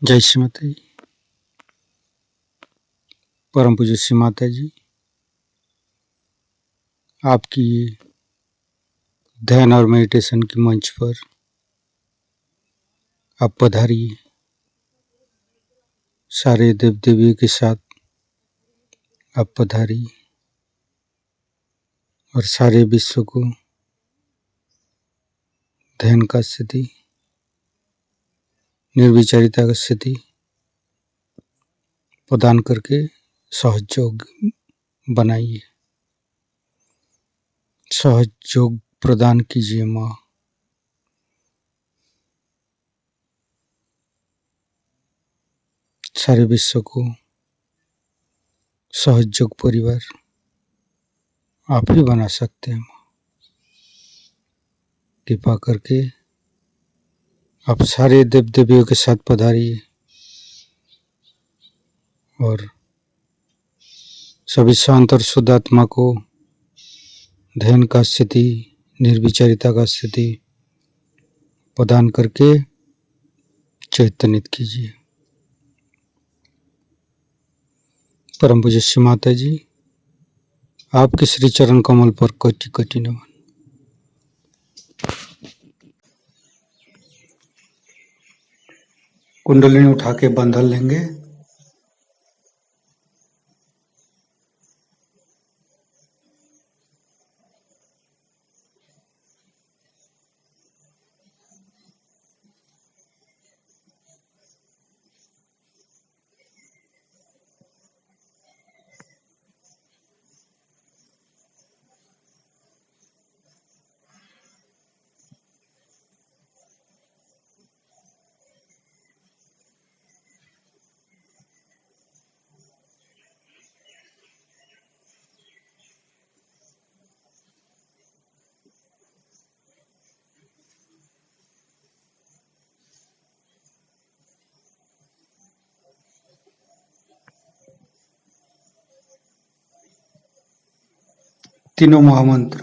जय श्री माता जी। परम पूज्य श्री माता जी, आपकी ध्यान और मेडिटेशन की मंच पर आप पधारिए। सारे देव देवियों के साथ आप पधारिए और सारे विश्व को ध्यान का स्थिति, निर्विचारिता का स्थिति प्रदान करके सहयोग बनाइए। सहयोग प्रदान कीजिए माँ। सारे विश्व को सहयोग परिवार आप ही बना सकते हैं माँ। कृपा करके आप सारे देव देवियों के साथ पधारिए और सभी शांत और शुद्ध आत्मा को ध्यान का स्थिति, निर्विचारिता का स्थिति प्रदान करके चैतन्यित कीजिए। परम पूज्य श्री माता जी, आपके श्री चरण कमल पर कोटि कोटि नमन। कुंडलिनी उठा के बंधन लेंगे। तीनों महामंत्र।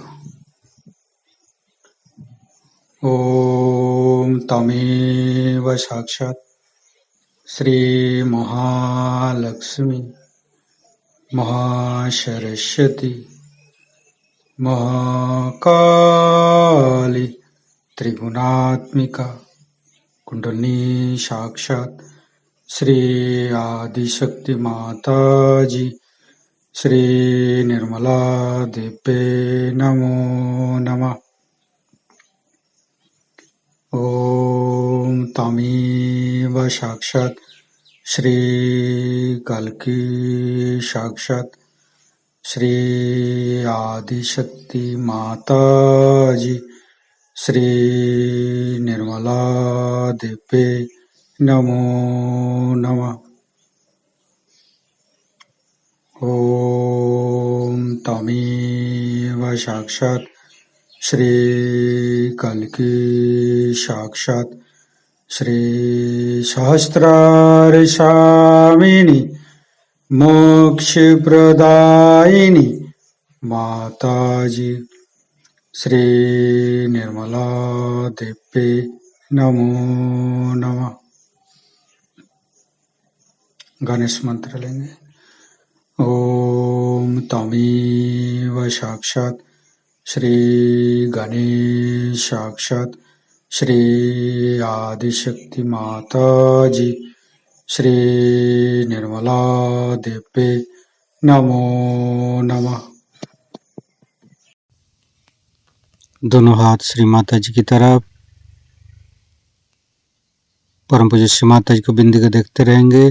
ओम तमेव साक्षात् श्री महालक्ष्मी महासरस्वती महाकाली त्रिगुणात्मिका कुंडलिनी साक्षात् श्री आदिशक्ति माता जी श्री निर्मला देवे नमो नमः। ओम तमेव साक्षात् श्री कल्की साक्षात् श्री आदिशक्ति माता जी श्री निर्मला देवे नमो नमः। ओम तमेव साक्षात् श्री कल्की साक्षात् श्री सहस्रार स्वामिनी मोक्ष प्रदायिनी माताजी श्री निर्मला देवे नमो नमः। गणेश मंत्र लेंगे। ओम तमेव साक्षात् श्री गणेश साक्षात् श्री आदिशक्ति माता जी श्री निर्मला देवे नमो नमः। दोनों हाथ श्री माता जी की तरफ। परम पूज्य श्री माता जी को बिंदी को देखते रहेंगे।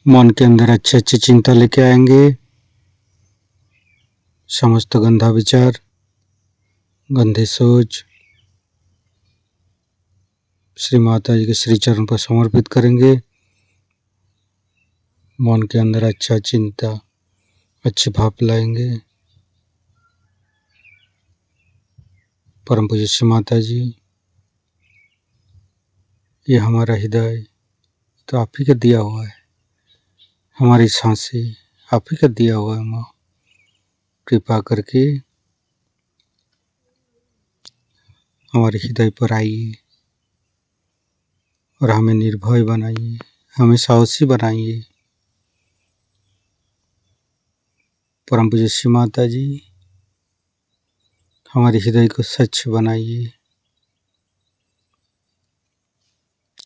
मन के अंदर अच्छे अच्छे चिंता लेके आएंगे। समस्त गंदा विचार, गंदे सोच श्री माता जी के श्री चरण पर समर्पित करेंगे। मन के अंदर अच्छा चिंता, अच्छे भाव लाएंगे। परम पूज्य श्री माता जी, ये हमारा हृदय तो आप ही का दिया हुआ है, हमारी सांसें आप ही का दिया हुआ है माँ। कृपा करके हमारे हृदय पर आइए और हमें निर्भय बनाइए, हमें साहसी बनाइए। परम पूज्य श्री माता जी, हमारे हृदय को स्वच्छ बनाइए।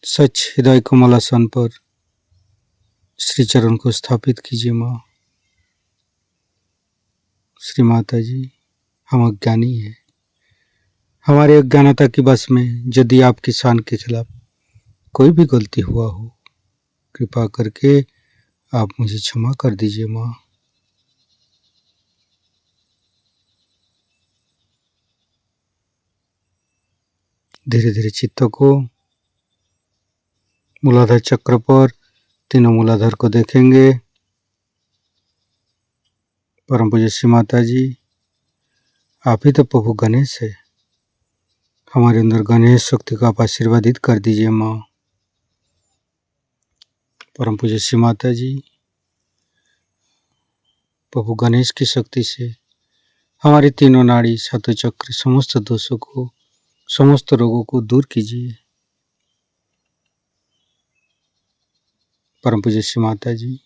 स्वच्छ हृदय कमलासन पर श्री चरण को स्थापित कीजिए माँ। श्री माता जी, हम अज्ञानी हैं, हमारे अज्ञानता की बस में यदि आपकी शान के खिलाफ कोई भी गलती हुआ हो, कृपा करके आप मुझे क्षमा कर दीजिए माँ। धीरे धीरे चित्त को मूलाधार चक्र पर तीनों मूलाधार को देखेंगे। परम पूज्य श्री माता जी, आप ही तो प्रभु गणेश है, हमारे अंदर गणेश शक्ति को आप आशीर्वादित कर दीजिए माँ। परम पूज्य श्री माता जी, प्रभु गणेश की शक्ति से हमारे तीनों नाड़ी, सातों चक्र, समस्त दोषों को, समस्त रोगों को दूर कीजिए। परम पूज्य श्री माता जी,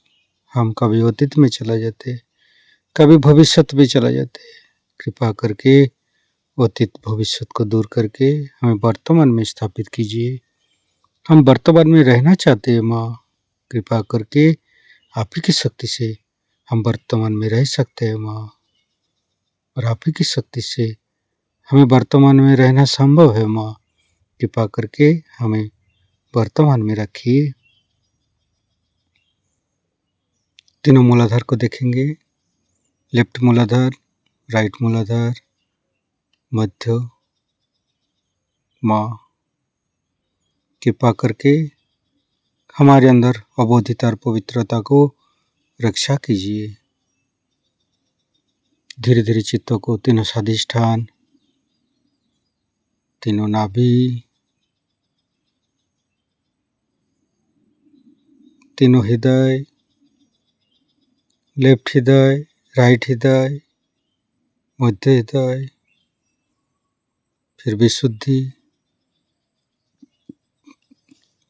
हम कभी अतीत में चला जाते, कभी भविष्य में चला जाते, कृपा करके अतीत भविष्य को दूर करके हमें वर्तमान में स्थापित कीजिए। हम वर्तमान में रहना चाहते हैं माँ, कृपा करके आप ही की शक्ति से हम वर्तमान में रह सकते हैं माँ, और आप ही की शक्ति से हमें वर्तमान में रहना संभव है माँ। कृपा करके हमें वर्तमान में रखिए। तीनों मूलाधार को देखेंगे, लेफ्ट मूलाधार, राइट मूलाधार, मध्य माँ। कृपा करके हमारे अंदर अबोधिता और पवित्रता को रक्षा कीजिए। धीरे धीरे चित्तों को तीनों स्वाधिष्ठान, तीनों नाभि, तीनों हृदय, लेफ्ट हृदय, राइट हृदय, मध्य हृदय, फिर विशुद्धि,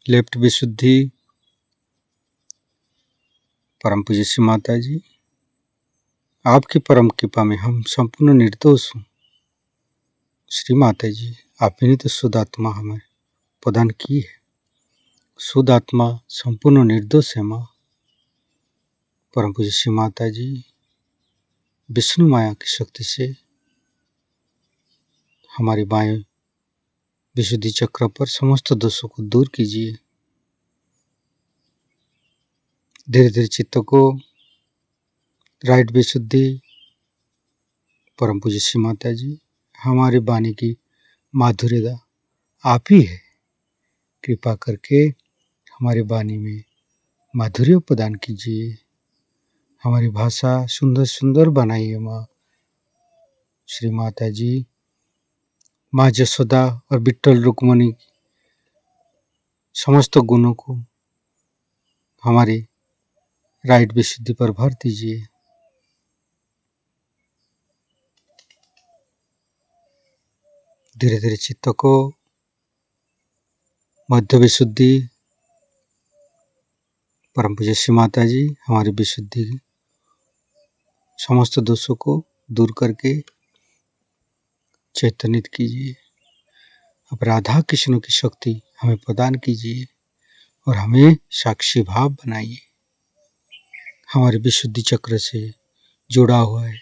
लेफ्ट विशुद्धि। परम पूज्य श्री माता जी, आपकी परम कृपा में हम संपूर्ण निर्दोष हूँ। श्री माता जी, आप ही ने तो शुद्ध आत्मा हमें प्रदान की है, शुद्ध आत्मा संपूर्ण निर्दोष है माँ। परम पूज्य श्री माता जी, विष्णु माया की शक्ति से हमारे बाएं विशुद्धि चक्र पर समस्त दोषों को दूर कीजिए। धीरे धीरे चित्त को राइट विशुद्धि। परम पूज्य श्री माता जी, हमारी वाणी की माधुर्यता आप ही है, कृपा करके हमारी वाणी में माधुर्य प्रदान कीजिए। हमारी भाषा सुंदर सुंदर बनाइए माँ। श्री माता जी, माँ जसोदा और विट्ठल रुक्मणी समस्त गुणों को हमारे राइट विशुद्धि पर भर दीजिए। धीरे धीरे चित्त को मध्य विशुद्धि। परम पूज्य श्री माता जी, हमारी विशुद्धि समस्त दोषों को दूर करके चैतन्यित कीजिए। अब राधा कृष्ण की शक्ति हमें प्रदान कीजिए और हमें साक्षी भाव बनाइए। हमारे विशुद्धि चक्र से जुड़ा हुआ है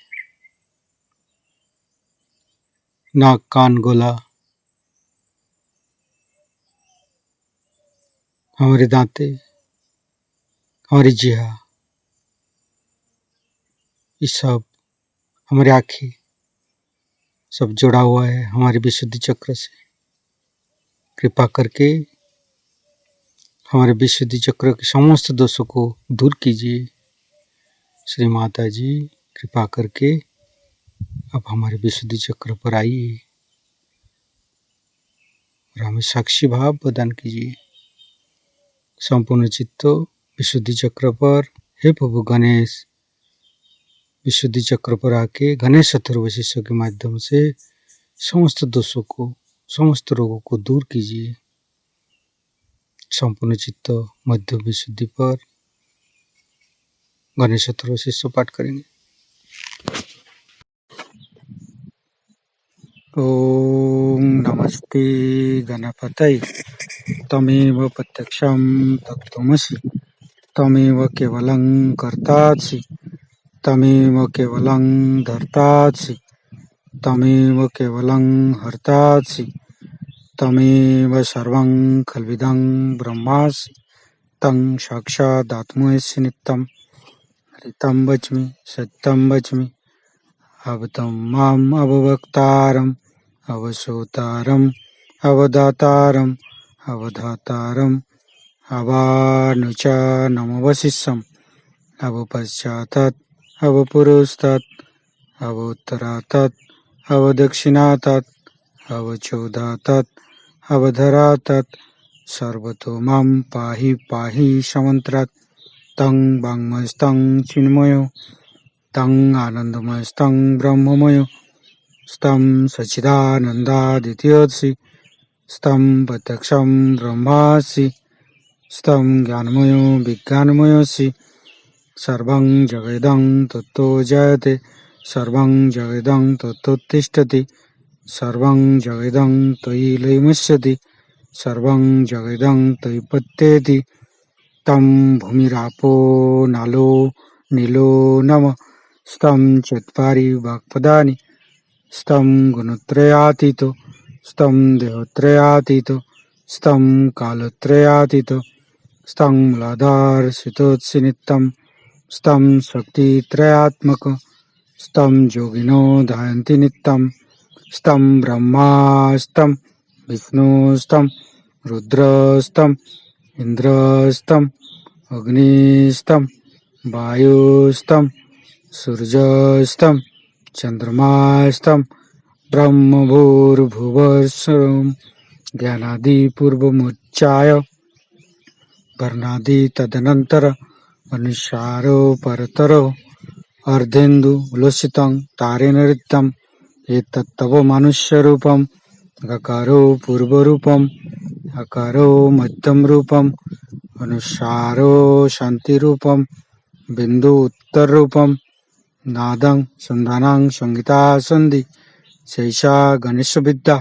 नाक, कान, गला, हमारे दांते, हमारी जिह्वा, ये सब, हमारी आँखें, सब जुड़ा हुआ है हमारे विशुद्धि चक्र से। कृपा करके हमारे विशुद्धि चक्र के समस्त दोषों को दूर कीजिए। श्री माता जी, कृपा करके अब हमारे विशुद्धि चक्र पर आइए और हमें साक्षी भाव प्रदान कीजिए। संपूर्ण चित्त विशुद्धि चक्र पर, हे प्रभु गणेश, विशुद्धि चक्र पर आके गणेश अथर्वशीर्ष के माध्यम से समस्त दोषों को, समस्त रोगों को दूर कीजिए। संपूर्ण चित्त मध्य विशुद्धि पर गणेश अथर्व शीर्ष पाठ करेंगे। ओम नमस्ते गणपतये तमेव प्रत्यक्षं तत्त्वमसि तमेव केवलं कर्तासि तमेव केवलं धर्तासि तमेव केवलं हर्तासि तमेव सर्वं खल्विदं ब्रह्मासि तं साक्षादात्मसि नित्यं हरितं वच्मि सत्यं वच्मि अवतं माम् अववक्तारम् अवसोतारम् अवदातारम् अवधातारम् अवानुचानमवशिष्यम् अवपश्चातात् अवपुरस्तात् अवोत्तरातात् अवदक्षिणातात् अवचोदातात् अवधरातात् सर्वतो मां पाहि पाहि समन्त्रात् तं वाङ्मयस्तं चिन्मयो तं आनन्दमयस्तं ब्रह्ममयो स्तं सच्चिदानन्दादित्योऽसि स्तं प्रत्यक्षं ब्रह्मासि स्तं ज्ञानमयो विज्ञानमयोऽसि सर्वं जगदं तत्तो जयते सर्वं जगदं तत्तोत्तिष्ठति सर्वं जगदं त्वयि लयमुच्यते सर्वं जगदं त्वयि पत्येति तं भूमिरापो नालो नीलो नमः स्तं चत्वारि वाक्पदानि स्तं गुणत्रयातीतो स्तं देहत्रयातीतो स्तं कालत्रयातीतो स्तं मूलाधारसितोत्सि नित्यं स्तं शक्तित्रयात्मक स्तं योगिनो ध्यायन्ति नित्यं स्तं ब्रह्मा स्तं विष्णु स्तं रुद्रस्तं इन्द्रस्तं अग्निस्तं वायुस्तं सूर्यस्तं चन्द्रमास्तं ब्रह्मभूर्भुवस्सुरं ज्ञानादिपूर्वमुच्चाय वर्णादि तदनन्तर अनुसारो परतरो अर्धेन्दु उल्लसितं तारेण ऋतं एतत्तव मनुष्यरूपं गकारो पूर्वरूपं अकारो मध्यम रूपं अनुसारो शान्तिरूपं बिन्दु उत्तररूपं नादं संधानं संगीता सन्धि शैषा गणेशविद्या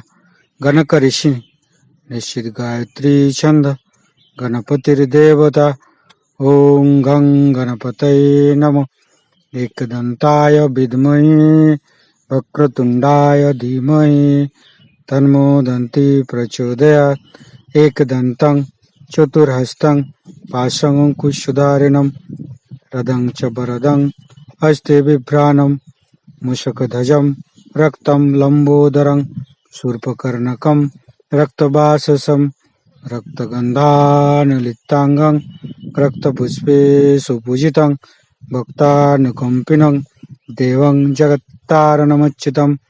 गणकऋषि निश्चित गायत्री छंद गणपतिर्देवता ओं गं गणपतये नमः एकदन्ताय विद्महे वक्रतुण्डाय धीमहि तन्नो दन्ति प्रचोदयात् एकदन्तं चतुर्हस्तं पाशमङ्कुशधारिणं रदं च वरदं हस्ते बिभ्राणं मूषकध्वजं रक्तं लम्बोदरं शूर्पकर्णकं रक्तवाससं रक्तगन्धानुलिप्ताङ्गं रक्तपुष्पे सुपूजितं भक्तानुकम्पिनं देवं जगत्तारणमच्युतम्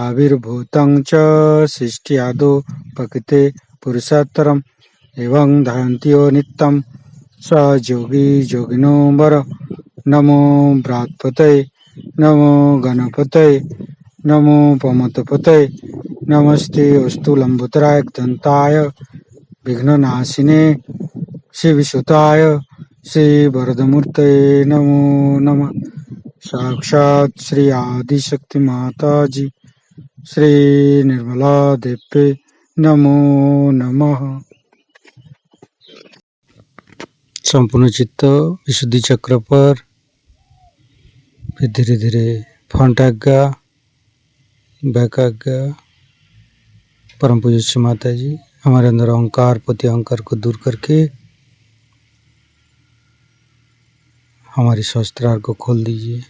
आविर्भूतं च सृष्ट्यादौ प्रकृते पुरुषोत्तरम् एवं ध्यायन्त्यो नित्यं स योगी योगिनो वर नमो बृहत्पतये नमो गणपतये नमो पमतपतये नमस्ते अस्तु लंबोदराय दन्ताय विघ्ननाशिने शिवसुताय श्री वरदमूर्तये नमो नमः। साक्षात् श्री आदिशक्ति माताजी श्री निर्मला देवी नमो नमः। संपूर्ण चित्त विशुद्धि चक्र पर फिर धीरे धीरे फ्रंट आज्ञा बैक आज्ञा। परम पूज्य श्री माता जी हमारे अंदर अहंकार पति अहंकार को दूर करके हमारी सहस्त्रार को खोल दीजिए।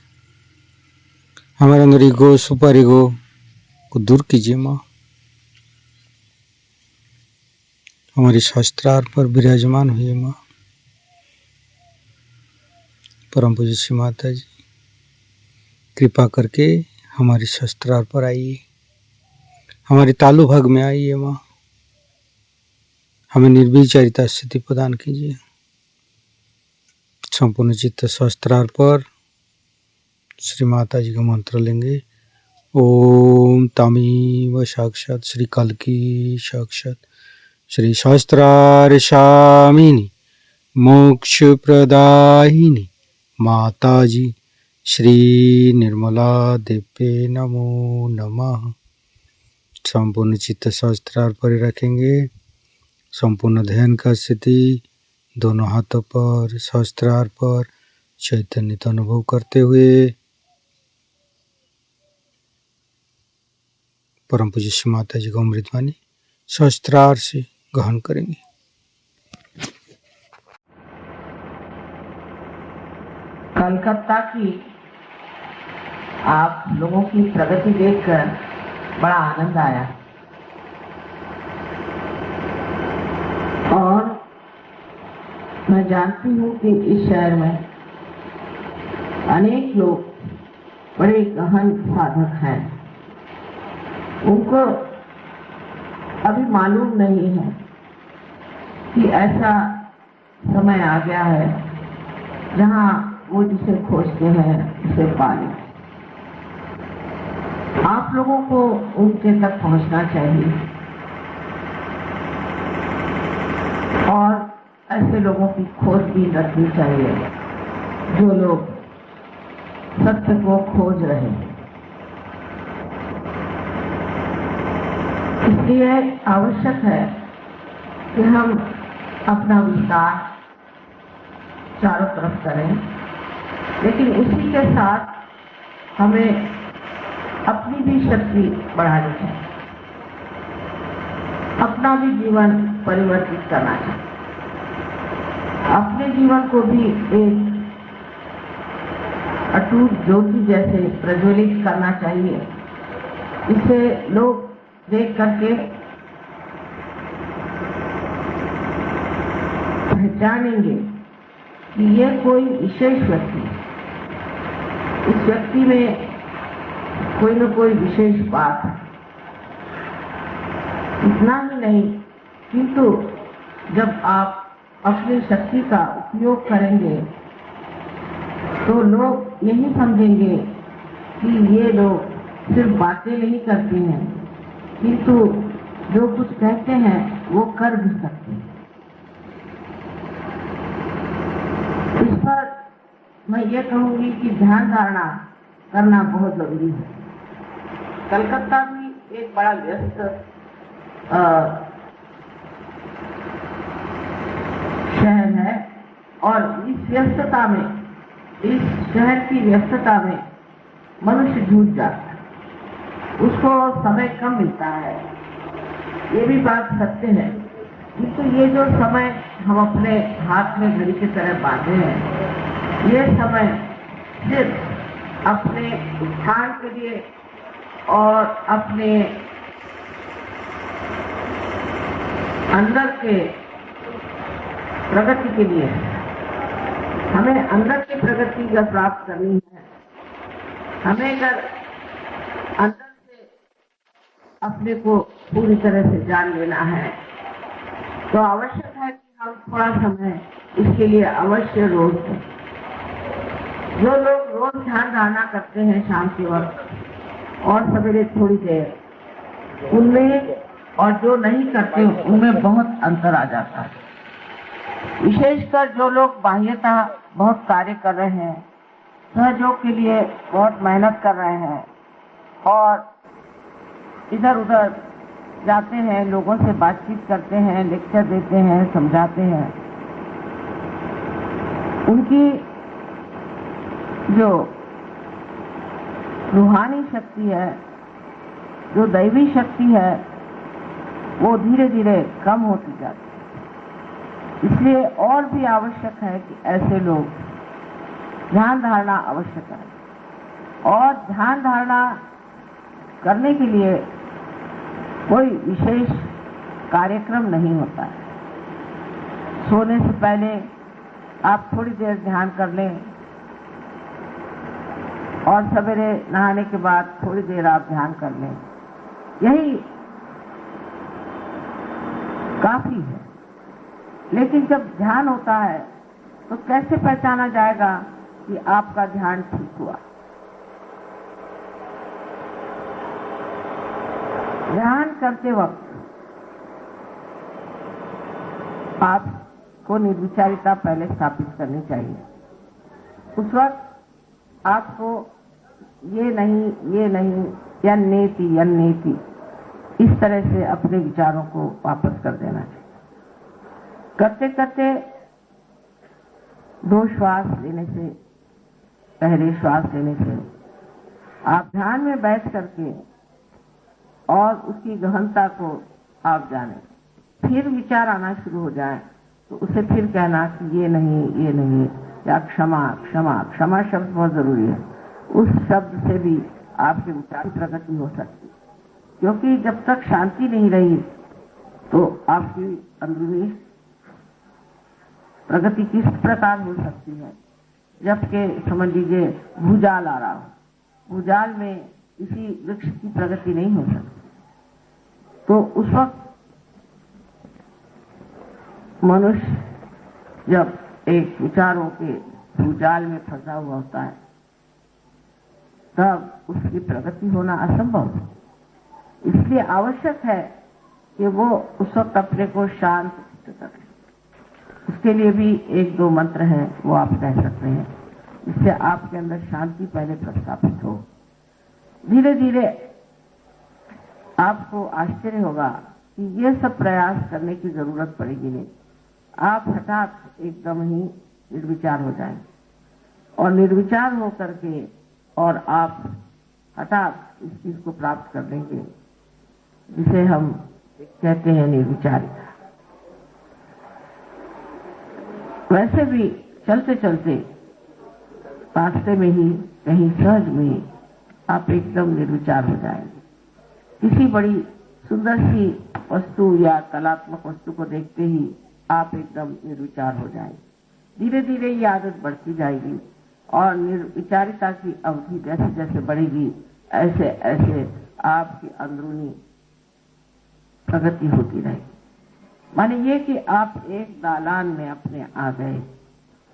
हमारे अंदर ईगो सुपर ईगो को दूर कीजिए माँ। हमारी सहस्त्रार पर विराजमान हुई माँ। परम पूज्य श्री माता जी कृपा करके हमारी सहस्त्रार पर आइए, हमारे तालु भाग में आइए माँ। हमें निर्विचारिता स्थिति प्रदान कीजिए। संपूर्ण चित्त सहस्त्रार पर श्री माता जी का मंत्र लेंगे। ओम तमेव साक्षात श्री कल्की साक्षात श्री सहस्त्रारशामिनी मोक्ष प्रदायिनी माताजी श्री निर्मला देव्य नमो नमः। संपूर्ण चित्त सहस्त्रार पर रखेंगे। संपूर्ण ध्यान का स्थिति दोनों हाथों पर सहस्त्रार पर चैतन्य का अनुभव करते हुए परम पूज्य श्री माता जी का अमृतवाणी सहस्त्रार से ग्रहण करेंगे। कलकत्ता की आप लोगों की प्रगति देखकर बड़ा आनंद आया और मैं जानती हूँ कि इस शहर में अनेक लोग बड़े गहन साधक हैं। उनको अभी मालूम नहीं है कि ऐसा समय आ गया है जहाँ वो जिसे खोजते हैं उसे पाले। आप लोगों को उनके तक पहुंचना चाहिए और ऐसे लोगों की खोज भी रखनी चाहिए जो लोग सत्य को खोज रहे हैं। इसलिए आवश्यक है कि हम अपना विस्तार चारों तरफ करें, लेकिन उसी के साथ हमें अपनी भी शक्ति बढ़ानी चाहिए, अपना भी जीवन परिवर्तित करना चाहिए, अपने जीवन को भी एक अटूट ज्योति जैसे प्रज्वलित करना चाहिए। इसे लोग देख करके पहचानेंगे कि ये कोई विशेष व्यक्ति, इस व्यक्ति में कोई न कोई विशेष बात है। इतना ही नहीं, किंतु जब आप अपनी शक्ति का उपयोग करेंगे तो लोग यही समझेंगे कि ये लोग सिर्फ बातें नहीं करते हैं, किंतु जो कुछ कहते हैं वो कर भी सकते हैं। इस पर मैं ये कहूँगी कि ध्यान धारणा करना बहुत जरूरी है। कलकत्ता भी एक बड़ा व्यस्त शहर है और इस व्यस्तता में, इस शहर की व्यस्तता में मनुष्य जूझ जाता है, उसको समय कम मिलता है, ये भी बात सत्य है। किंतु ये जो समय हम अपने हाथ में घड़ी की तरह बांधे हैं, ये समय सिर्फ अपने उत्थान के लिए और अपने अंदर के प्रगति के लिए है। हमें अंदर की प्रगति का प्राप्त करनी है। हमें अगर अंदर से अपने को पूरी तरह से जान लेना है तो आवश्यक है कि हम थोड़ा समय इसके लिए अवश्य रोज दें। जो लोग रोज ध्यान धारणा करते हैं शाम के वक्त और सवेरे थोड़ी देर, उनमें और जो नहीं करते उनमें बहुत अंतर आ जाता है। विशेषकर जो लोग बाह्यता बहुत कार्य कर रहे हैं, सहयोग के लिए बहुत मेहनत कर रहे हैं और इधर उधर जाते हैं, लोगों से बातचीत करते हैं, लेक्चर देते हैं, समझाते हैं, उनकी जो रूहानी शक्ति है, जो दैवी शक्ति है, वो धीरे धीरे कम होती जाती है। इसलिए और भी आवश्यक है कि ऐसे लोग ध्यान धारणा आवश्यक है। और ध्यान धारणा करने के लिए कोई विशेष कार्यक्रम नहीं होता है। सोने से पहले आप थोड़ी देर ध्यान कर लें और सवेरे नहाने के बाद थोड़ी देर आप ध्यान कर लें, यही काफी है। लेकिन जब ध्यान होता है तो कैसे पहचाना जाएगा कि आपका ध्यान ठीक हुआ? ध्यान करते वक्त आपको निर्विचारिता पहले स्थापित करनी चाहिए। उस वक्त आपको ये नहीं यन्नेति इस तरह से अपने विचारों को वापस कर देना चाहिए। करते करते 2 श्वास लेने से, पहले श्वास लेने से आप ध्यान में बैठ करके और उसकी गहनता को आप जाने, फिर विचार आना शुरू हो जाए तो उसे फिर कहना कि ये नहीं, या क्षमा शब्द बहुत जरूरी है। उस शब्द से भी आपके विचार की प्रगति हो सकती है, क्योंकि जब तक शांति नहीं रही तो आपकी अंदरूनी प्रगति किस प्रकार हो सकती है। जबकि समझ लीजिए भूजाल आ रहा हो, भूजाल में किसी वृक्ष की प्रगति नहीं हो सकती, तो उस वक्त मनुष्य जब एक विचारों के भूजाल में फंसा हुआ होता है तब उसकी प्रगति होना असंभव है। इसलिए आवश्यक है कि वो उस वक्त अपने को शांत करे। उसके लिए भी 1-2 मंत्र हैं, वो आप कह सकते हैं, जिससे आपके अंदर शांति पहले प्रस्थापित हो। धीरे धीरे आपको आश्चर्य होगा कि ये सब प्रयास करने की जरूरत पड़ेगी नहीं। आप हठात एकदम ही निर्विचार हो जाएंगे और निर्विचार हो करके और आप हठात इस चीज को प्राप्त कर लेंगे जिसे हम कहते हैं निर्विचारिता। वैसे भी चलते चलते रास्ते में ही कहीं सहज में ही आप एकदम निर्विचार हो जाएंगे। किसी बड़ी सुंदर सी वस्तु या कलात्मक वस्तु को देखते ही आप एकदम निर्विचार हो जाएंगे। धीरे धीरे ये आदत बढ़ती जाएगी और निर्विचारिता की अवधि जैसे जैसे बढ़ेगी ऐसे ऐसे आपकी अंदरूनी प्रगति होती रहेगी। माने ये कि आप एक दालान में अपने आ गए,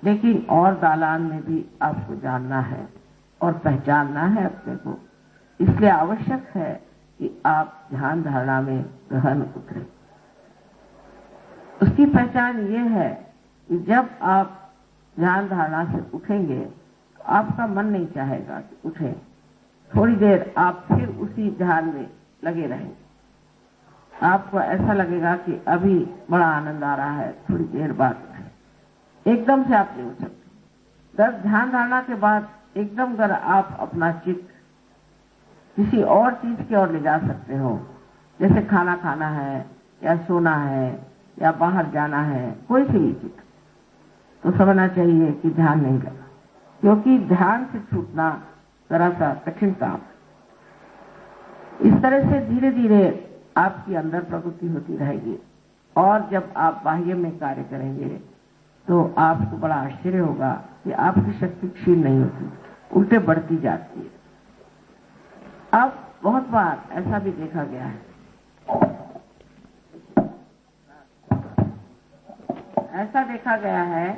लेकिन और दालान में भी आपको जानना है और पहचानना है अपने को। इसलिए आवश्यक है कि आप ध्यान धारणा में गहन उतरे। उसकी पहचान ये है कि जब आप ध्यान धारणा से उठेंगे तो आपका मन नहीं चाहेगा कि उठे, थोड़ी देर आप फिर उसी ध्यान में लगे रहेंगे। आपको ऐसा लगेगा कि अभी बड़ा आनंद आ रहा है, थोड़ी देर बाद उठे। एकदम से आप नहीं उठ सकते। ध्यान धारणा के बाद एकदम अगर आप अपना चित्त किसी और चीज की ओर ले जा सकते हो, जैसे खाना खाना है या सोना है या बाहर जाना है, कोई सी भी चीज, तो समझना चाहिए कि ध्यान नहीं लगा, क्योंकि ध्यान से छूटना जरा सा कठिन काम है। इस तरह से धीरे धीरे आपकी अंदर प्रगति होती रहेगी और जब आप बाह्य में कार्य करेंगे तो आपको बड़ा आश्चर्य होगा कि आपकी शक्ति क्षीण नहीं होती, उल्टे बढ़ती जाती है। अब बहुत बार ऐसा भी देखा गया है, ऐसा देखा गया है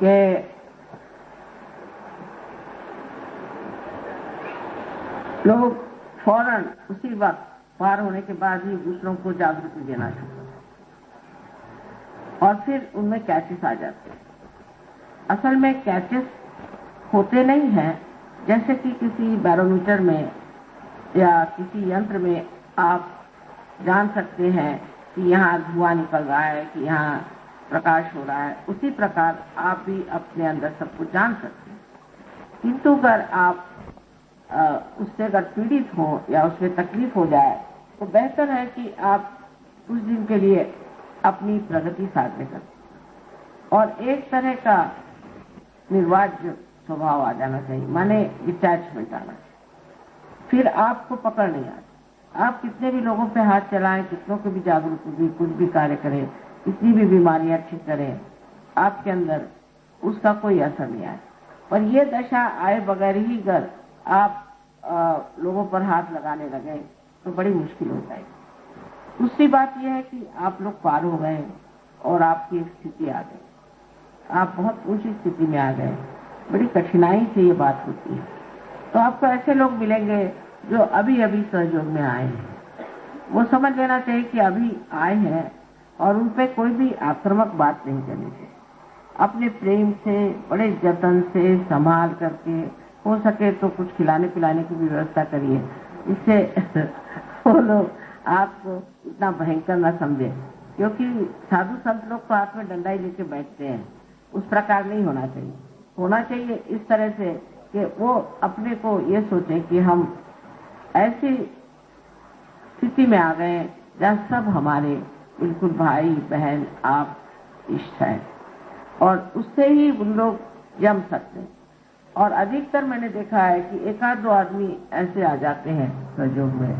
कि लोग फौरन उसी वक्त पार होने के बाद ही दूसरों को जागृति देना शुरू और फिर उनमें कैचेस आ जाते हैं। असल में कैचेस होते नहीं हैं, जैसे कि किसी बैरोमीटर में या किसी यंत्र में आप जान सकते हैं कि यहाँ धुआं निकल रहा है, कि यहाँ प्रकाश हो रहा है, उसी प्रकार आप भी अपने अंदर सब कुछ जान सकते हैं। किंतु अगर आप उससे अगर पीड़ित हो या उसमें तकलीफ हो जाए तो बेहतर है कि आप कुछ दिन के लिए अपनी प्रगति साधने करें और एक तरह का निर्वाज्य स्वभाव आ जाना चाहिए, माने डिटैचमेंट आना चाहिए। फिर आपको पकड़ नहीं आती। आप कितने भी लोगों पे हाथ चलाएं, कितनों को भी जागरूक भी कुछ भी कार्य करें, कितनी भी बीमारियां ठीक करें, आपके अंदर उसका कोई असर नहीं आए। पर ये दशा आए बगैर ही अगर आप लोगों पर हाथ लगाने लगे तो बड़ी मुश्किल हो जाएगी। दूसरी बात यह है कि आप लोग पार हो गए और आपकी एक स्थिति आ गई, आप बहुत ऊंची स्थिति में आ गए। बड़ी कठिनाई से ये बात होती है। तो आपको ऐसे लोग मिलेंगे जो अभी अभी सहयोग में आए हैं। वो समझ लेना चाहिए कि अभी आए हैं और उन पे कोई भी आक्रामक बात नहीं करनी चाहिए। अपने प्रेम से, बड़े जतन से संभाल करके, हो सके तो कुछ खिलाने पिलाने की भी व्यवस्था करिए, इससे वो लोग आपको इतना भयंकर न समझे, क्योंकि साधु संत लोग तो हाथ में डंडा ही लेके बैठते हैं। उस प्रकार नहीं होना चाहिए। होना चाहिए इस तरह से कि वो अपने को ये सोचे कि हम ऐसी स्थिति में आ गए जहाँ सब हमारे बिल्कुल भाई बहन आप इष्ट हैं, और उससे ही उन लोग जम सकते हैं। और अधिकतर मैंने देखा है कि एक आध दो आदमी ऐसे आ जाते हैं सहयोग में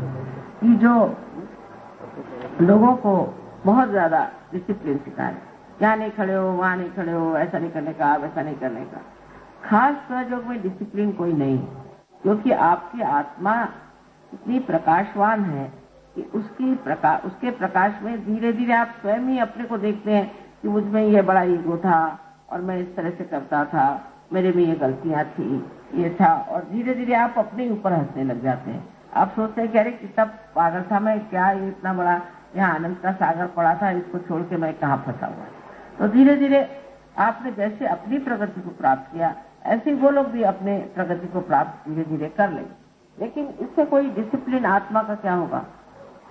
कि जो लोगों को बहुत ज्यादा डिसिप्लिन सिखाए, यहाँ नहीं खड़े हो, वहां नहीं खड़े हो, ऐसा नहीं करने का, वैसा नहीं करने का। खास सहयोग में डिसिप्लिन कोई नहीं, क्योंकि आपकी आत्मा इतनी प्रकाशवान है कि उसके प्रकाश में धीरे धीरे आप स्वयं ही अपने को देखते हैं कि मुझ में ये बड़ा ईगो था और मैं इस तरह से करता था, मेरे में ये गलतियां थी, ये था, और धीरे धीरे आप अपने ऊपर हंसने लग जाते हैं। आप सोचते हैं कि अरे कितना पागल था मैं, क्या ये इतना बड़ा यहाँ आनंद का सागर पड़ा था, इसको छोड़ के मैं कहाँ फंसा हुआ। तो धीरे धीरे आपने जैसे अपनी प्रगति को प्राप्त किया, ऐसे वो लोग भी अपने प्रगति को प्राप्त धीरे धीरे कर लेंगे। लेकिन इससे कोई डिसिप्लिन आत्मा का क्या होगा?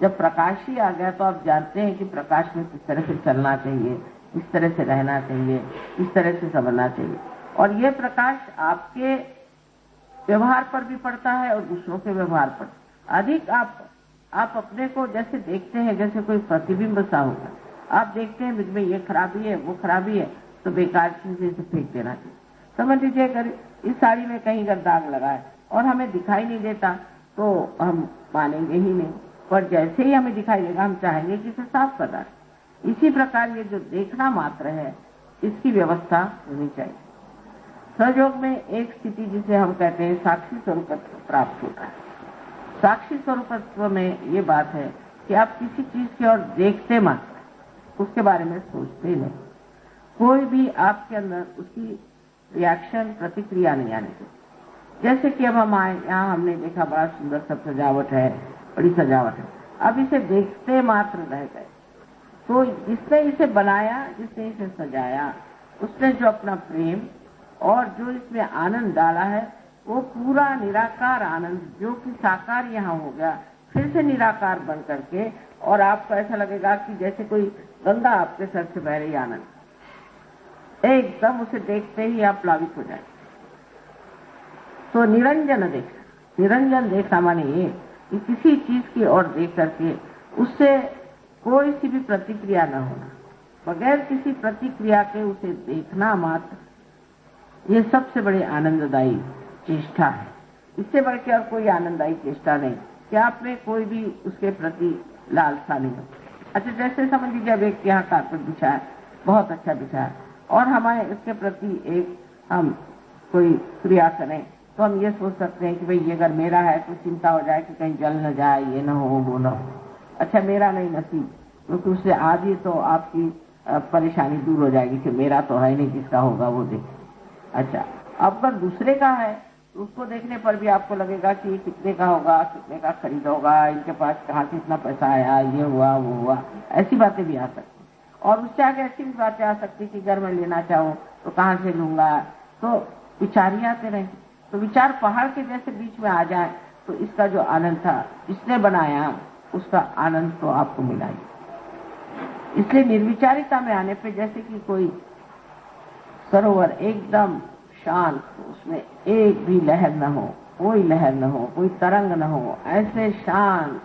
जब प्रकाश ही आ गया तो आप जानते हैं कि प्रकाश में किस तरह से चलना चाहिए, किस तरह से रहना चाहिए, किस तरह से समझना चाहिए। और ये प्रकाश आपके व्यवहार पर भी पड़ता है और दूसरों के व्यवहार पर। अधिक आप अपने को जैसे देखते हैं, जैसे कोई प्रतिबिंब सा होगा। आप देखते हैं मुझ में ये खराबी है, वो खराबी है, तो बेकार चीजें से फेंक देना चाहिए। समझ लीजिए अगर इस साड़ी में कहीं अगर दाग लगा है और हमें दिखाई नहीं देता तो हम मानेंगे ही नहीं, पर जैसे ही हमें दिखाई देगा हम चाहेंगे कि इसे साफ कर दें। इसी प्रकार ये जो देखना मात्र है, इसकी व्यवस्था होनी चाहिए। सहयोग में एक स्थिति जिसे हम कहते हैं साक्षी स्वरूपत्व प्राप्त होता है। साक्षी स्वरूपत्व में ये बात है कि आप किसी चीज की ओर देखते मात्र, उसके बारे में सोचते नहीं। कोई भी आपके अंदर उसकी रिएक्शन, प्रतिक्रिया नहीं आने चाहिए। जैसे कि अब हम आए यहाँ, हमने देखा बड़ा सुंदर सब सजावट है, बड़ी सजावट है, अब इसे देखते मात्र रह गए। तो जिसने इसे बनाया, जिसने इसे सजाया, उसने जो अपना प्रेम और जो इसमें आनंद डाला है, वो पूरा निराकार आनंद जो कि साकार यहाँ हो गया, फिर से निराकार बन करके, और आपको ऐसा लगेगा कि जैसे कोई गंगा आपके सर से बह रही आनंद, एकदम उसे देखते ही आप प्लावित हो जाए। तो निरंजन देखना माने ये कि किसी चीज की ओर देख करके उससे कोई सी भी प्रतिक्रिया न होना, बगैर किसी प्रतिक्रिया के उसे देखना मात्र, ये सबसे बड़ी आनंददायी चेष्टा है। इससे बढ़ के और कोई आनंददायी चेष्टा नहीं कि आप में कोई भी उसके प्रति लालसा नहीं हो। अच्छा, जैसे समझ लीजिए अब एक यहाँ कारपेट बिछा है, बहुत अच्छा बिछा है, और हमारे इसके प्रति एक हम कोई क्रिया करें, तो हम ये सोच सकते हैं कि भाई ये अगर मेरा है तो चिंता हो जाए कि कहीं जल न जाए, ये न हो, वो न हो। अच्छा, मेरा नहीं नसीब, क्योंकि उससे आज ही तो आपकी परेशानी दूर हो जाएगी कि मेरा तो है नहीं, जिसका होगा वो देखे। अच्छा, अब अगर दूसरे का है तो उसको देखने पर भी आपको लगेगा कि कितने का होगा, कितने का खरीद होगा, इनके पास कहाँ से इतना पैसा आया, ये हुआ वो हुआ, ऐसी बातें भी आ सकती। और उससे आगे ऐसी भी बातें आ सकती कि अगर मैं लेना चाहूँ तो कहाँ से लूंगा, तो विचार ही आते रहेंगे। तो विचार पहाड़ के जैसे बीच में आ जाए तो इसका जो आनंद था, जिसने बनाया उसका आनंद तो आपको मिला ही। इसलिए निर्विचारिता में आने पे, जैसे कि कोई सरोवर एकदम शांत, उसमें एक भी लहर न हो, कोई लहर न हो, कोई तरंग न हो, ऐसे शांत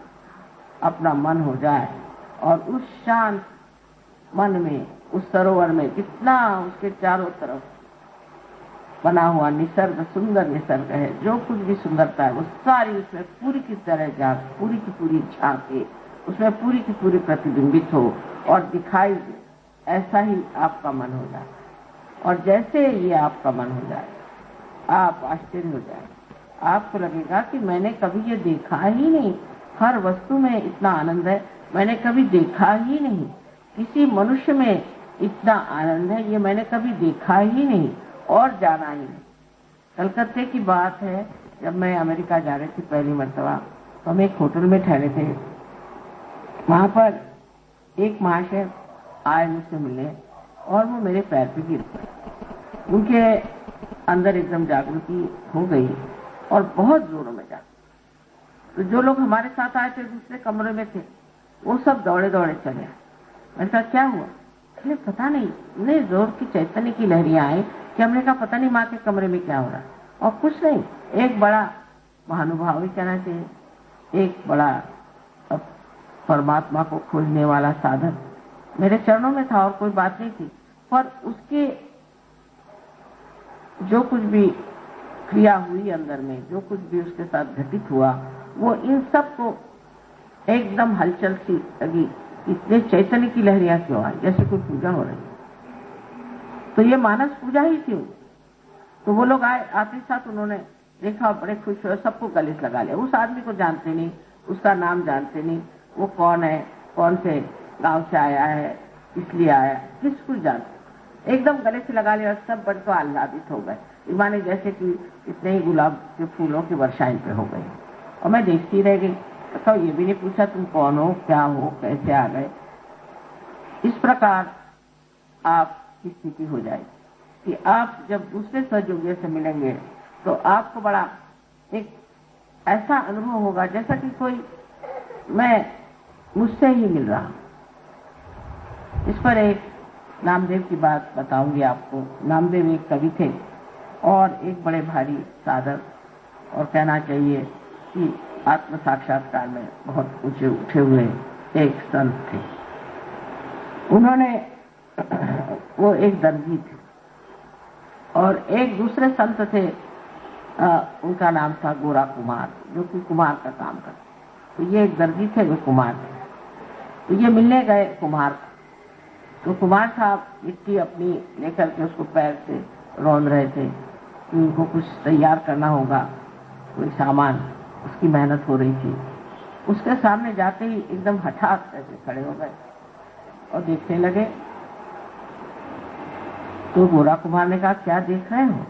अपना मन हो जाए, और उस शांत मन में, उस सरोवर में जितना उसके चारों तरफ बना हुआ निसर्ग, सुंदर निसर्ग है, जो कुछ भी सुंदरता है वो सारी उसमें पूरी की तरह पूरी की पूरी झांके, उसमें पूरी की पूरी प्रतिबिंबित हो और दिखाई दे, ऐसा ही आपका मन हो जाए। और जैसे ये आपका मन हो जाए, आप आश्चर्य हो जाए, आपको लगेगा कि मैंने कभी ये देखा ही नहीं, हर वस्तु में इतना आनंद है, मैंने कभी देखा ही नहीं, किसी मनुष्य में इतना आनंद है, ये मैंने कभी देखा ही नहीं और जाना ही नहीं। कलकत्ते की बात है, जब मैं अमेरिका जा रही थी पहली मर्तबा, तो हम एक होटल में ठहरे थे। वहां पर एक महाशय आए मुझसे मिलने और वो मेरे पैर पे गिर पड़े। उनके अंदर एकदम जागृति हो गई और बहुत जोरों में जाग। तो जो लोग हमारे साथ आए थे दूसरे कमरे में थे, वो सब दौड़े दौड़े चले आए। मैंने कहा क्या हुआ? अरे पता नहीं, इतने जोर की चैतन्य की लहरियां आई कि हमने कहा पता नहीं माँ के कमरे में क्या हो रहा है। और कुछ नहीं, एक बड़ा महानुभाव ही कहना चाहिए, एक बड़ा परमात्मा को खोजने वाला साधक मेरे चरणों में था और कोई बात नहीं थी। पर उसके जो कुछ भी क्रिया हुई अंदर में, जो कुछ भी उसके साथ घटित हुआ, वो इन सब को एकदम हलचल सी लगी। इतने चैतन्य की लहरियां क्यों आई, जैसे कोई पूजा हो रही। तो ये मानस पूजा ही थी। तो वो लोग आए, आते साथ उन्होंने देखा, बड़े खुश हुए, सबको गले से लगा लिया। उस आदमी को जानते नहीं, उसका नाम जानते नहीं, वो कौन है, कौन से गांव से आया है, इसलिए आया, किसको जानते, एकदम गले से लगा लिया। सब बड़े तो आह्लादित हो गए, माने जैसे कि इतने ही गुलाब के फूलों की वर्षा इन पे हो गई। और मैं देखती रह गई। तो ये भी नहीं पूछा तुम कौन हो, क्या हो, कैसे आ गए। इस प्रकार आपकी स्थिति हो जाएगी कि आप जब दूसरे सहयोगियों से मिलेंगे तो आपको बड़ा एक ऐसा अनुभव होगा जैसा कि कोई मैं मुझसे ही मिल रहा। इस पर एक नामदेव की बात बताऊंगी आपको। नामदेव एक कवि थे और एक बड़े भारी साधक, और कहना चाहिए कि आत्म साक्षात्कार में बहुत ऊंचे उठे हुए एक संत थे। उन्होंने वो एक दर्जी थे और एक दूसरे संत थे, उनका नाम था गोरा कुमार, जो कि कुमार का काम करते। तो ये एक दर्जी थे, वो कुमार थे। तो ये मिलने गए कुमार। तो कुमार साहब मिट्टी अपनी लेकर के उसको पैर से रौंद रहे थे कि उनको कुछ तैयार करना होगा, कोई सामान, उसकी मेहनत हो रही थी। उसके सामने जाते ही एकदम हठात ऐसे खड़े हो गए और देखने लगे। तो गोरा कुमार ने कहा क्या देख रहे हो?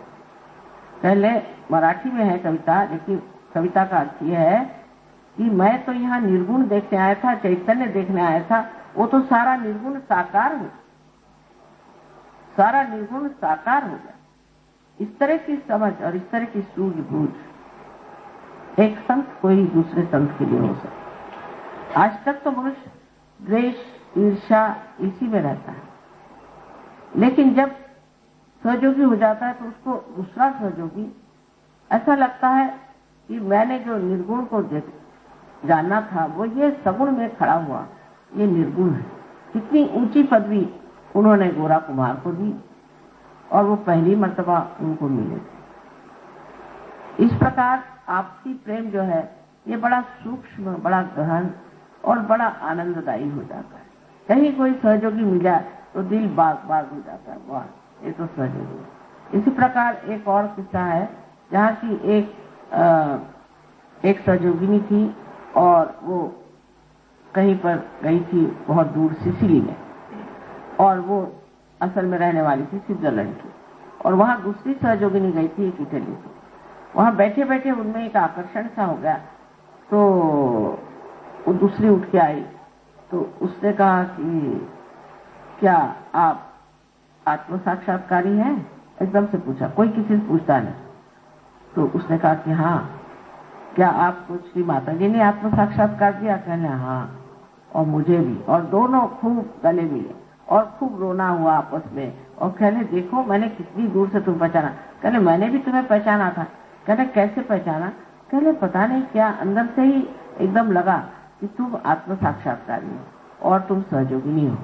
पहले मराठी में है कविता, लेकिन कविता का अर्थ यह है कि मैं तो यहाँ निर्गुण देखने आया था, चैतन्य देखने आया था। वो तो सारा निर्गुण साकार हो, सारा निर्गुण साकार हो गया। इस तरह की समझ और इस तरह की सूझबूझ एक संत कोई दूसरे संत के लिए हो सकता। आज तक तो मनुष्य द्वेष, ईर्ष्या इसी में रहता है, लेकिन जब सहयोगी हो जाता है तो उसको दूसरा सहयोगी ऐसा लगता है कि मैंने जो निर्गुण को जानना था वो ये सगुण में खड़ा हुआ, ये निर्गुण है। कितनी ऊंची पदवी उन्होंने गोरा कुमार को दी और वो पहली मर्तबा उनको मिले थे। इस प्रकार आपसी प्रेम जो है ये बड़ा सूक्ष्म, बड़ा गहन और बड़ा आनंददायी हो जाता है। कहीं कोई सहयोगी मिल जाए तो दिल बाग बाग हो जाता है, वाह ये तो सहयोगी है। इसी प्रकार एक और किस्सा है जहाँ की एक सहयोगिनी थी और वो कहीं पर गई थी बहुत दूर सिसिली में, और वो असल में रहने वाली थी स्विट्जरलैंड की, और वहाँ दूसरी सहयोगिनी गई थी एक इटली की। वहाँ बैठे बैठे उनमें एक आकर्षण सा हो गया, तो वो दूसरी उठ के आई। तो उसने कहा कि क्या आप आत्म साक्षात्कारी हैं? एकदम से पूछा, कोई किसी से पूछता नहीं। तो उसने कहा कि हाँ। क्या आपको श्री माता जी ने आत्म साक्षात्कार दिया? कहने हाँ, और मुझे भी। और दोनों खूब गले मिले और खूब रोना हुआ आपस में, और कहने देखो मैंने कितनी दूर से तुम पहचाना। कहने मैंने भी तुम्हें पहचाना था। कहने कैसे पहचाना? कहने पता नहीं क्या अंदर से ही एकदम लगा कि तुम आत्म साक्षात्कारी हो और तुम सहयोगिनी हो,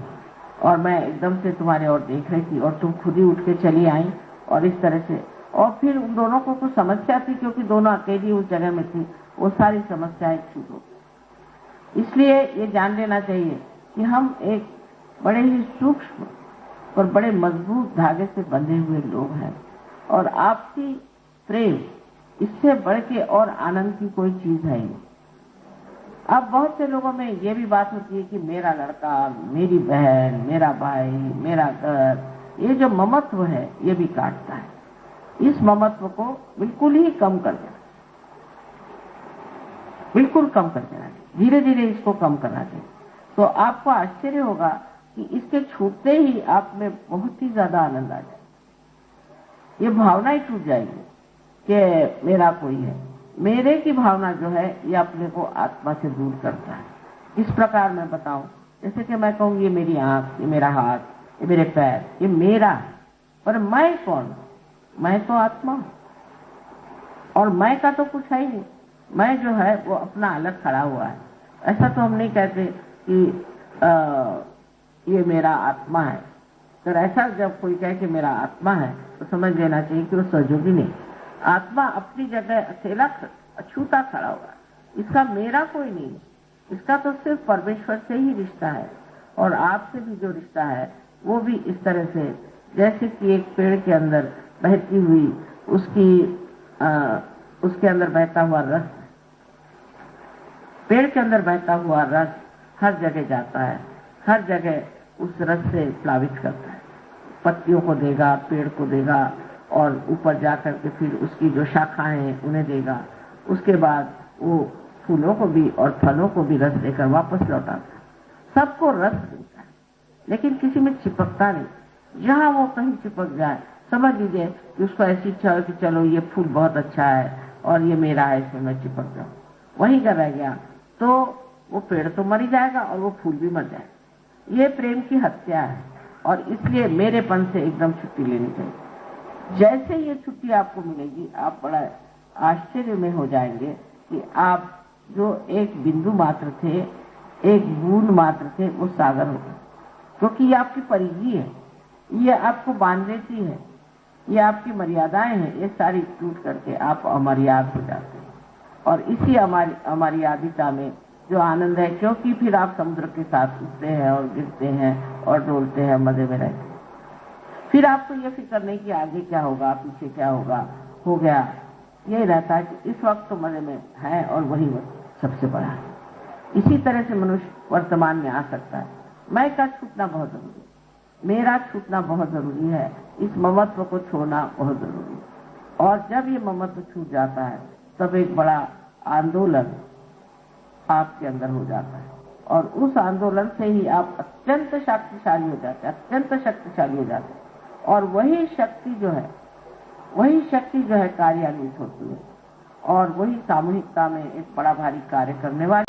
और मैं एकदम से तुम्हारे और देख रही थी और तुम खुद ही उठ के चली आई, और इस तरह से। और फिर उन दोनों को कुछ समस्या थी क्योंकि दोनों अकेली उस जगह में थी, वो सारी समस्याएं छूट हो। इसलिए ये जान लेना चाहिए कि हम एक बड़े ही सूक्ष्म और बड़े मजबूत धागे से बंधे हुए लोग हैं, और आपसी प्रेम इससे बढ़ के और आनंद की कोई चीज है नहीं। अब बहुत से लोगों में ये भी बात होती है कि मेरा लड़का, मेरी बहन, मेरा भाई, मेरा घर, ये जो ममत्व है ये भी काटता है। इस ममत्व को बिल्कुल ही कम कर देना, बिल्कुल कम कर देना, धीरे धीरे इसको कम करना चाहिए। तो आपको आश्चर्य होगा कि इसके छूटते ही आप में बहुत ही ज्यादा आनंद आ जाए। ये भावना ही टूट जाएगी कि मेरा कोई है। मेरे की भावना जो है ये अपने को आत्मा से दूर करता है। इस प्रकार मैं बताऊं, जैसे कि मैं कहूँ ये मेरी आंख, ये मेरा हाथ, ये मेरे पैर, ये मेरा है, पर मैं कौन? मैं तो आत्मा हूं और मैं का तो कुछ है ही नहीं। मैं जो है वो अपना अलग खड़ा हुआ है। ऐसा तो हम नहीं कहते कि ये मेरा आत्मा है। तो ऐसा जब कोई कहे कि मेरा आत्मा है तो समझ लेना चाहिए कि वो सहयोगी नहीं। आत्मा अपनी जगह अकेला अछूता खड़ा हुआ है। इसका मेरा कोई नहीं है। इसका तो सिर्फ परमेश्वर से ही रिश्ता है और आपसे भी जो रिश्ता है वो भी इस तरह से, जैसे कि एक पेड़ के अंदर बहती हुई उसके अंदर बहता हुआ रस, पेड़ के अंदर बहता हुआ रस हर जगह जाता है, हर जगह उस रस से प्लावित करता है। पत्तियों को देगा, पेड़ को देगा और ऊपर जाकर के फिर उसकी जो शाखाएं हैं उन्हें देगा। उसके बाद वो फूलों को भी और फलों को भी रस देकर वापस लौटाता है। सबको रस देता है, लेकिन किसी में चिपकता नहीं। जहां वो कहीं चिपक जाए, समझ लीजिए कि उसको ऐसी इच्छा हो कि चलो ये फूल बहुत अच्छा है और ये मेरा है, इसमें मैं चिपक जाऊं, वहीं का रह गया तो वो पेड़ तो मर ही जाएगा और वो फूल भी मर जाएगा। ये प्रेम की हत्या है और इसलिए मेरेपन से एकदम छुट्टी लेनी चाहिए। जैसे ये छुट्टी आपको मिलेगी, आप बड़ा आश्चर्य में हो जाएंगे कि आप जो एक बिंदु मात्र थे, एक बूंद मात्र थे, वो सागर हो गए। क्योंकि ये आपकी परिधि है, ये आपको बांध देती है, ये आपकी मर्यादाएं हैं। ये सारी टूट करके आप अमर्याद हो जाते हैं और इसी अमर्यादिता में जो आनंद है, क्योंकि फिर आप समुद्र के साथ उठते हैं और गिरते हैं और डोलते हैं, मजे में रहते हैं। फिर आपको ये फिक्र नहीं कि आगे क्या होगा, पीछे क्या होगा, हो गया। यही रहता है कि इस वक्त तो मजे में है और वही वक्त सबसे बड़ा है। इसी तरह से मनुष्य वर्तमान में आ सकता है। मैं का छूटना बहुत जरूरी है, मेरा छूटना बहुत जरूरी है, इस ममत्व को छोड़ना बहुत जरूरी है। और जब ये ममत्व छूट जाता है तब एक बड़ा आंदोलन आपके अंदर हो जाता है और उस आंदोलन से ही आप अत्यंत शक्तिशाली हो जाते हैं, अत्यंत शक्तिशाली हो जाते हैं। और वही शक्ति जो है कार्यान्वित होती है और वही सामूहिकता में एक बड़ा भारी कार्य करने वाली।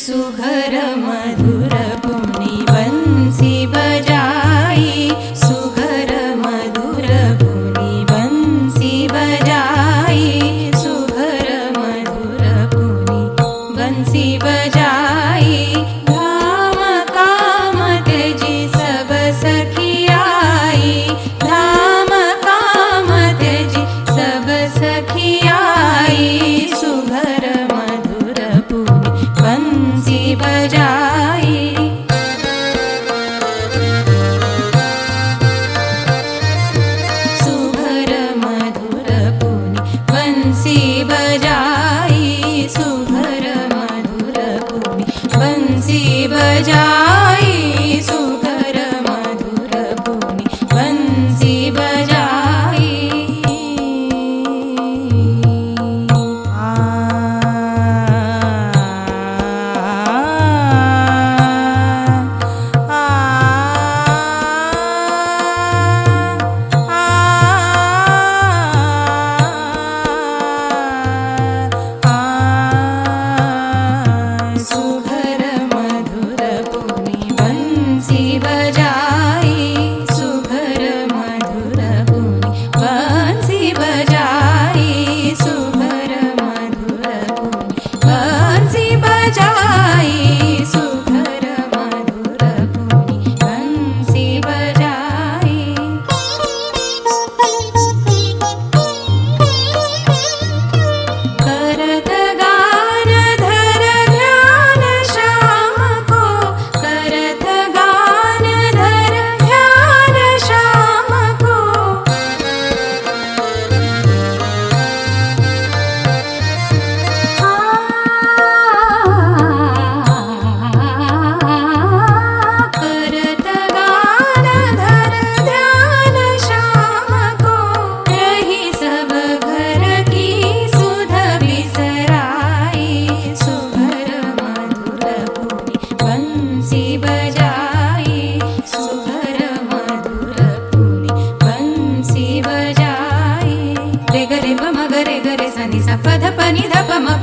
सुघर मधुर पुनि बंसी बजाई, सुघर मधुर पुनि बंसी बजाई, सुघर मधुर पुनि बंसी बजाई। धाम काम त्यजी सब सखी आई, धाम काम त्यजी सब सखी आई, सुघर मधुर पुनि बंसी बजाई।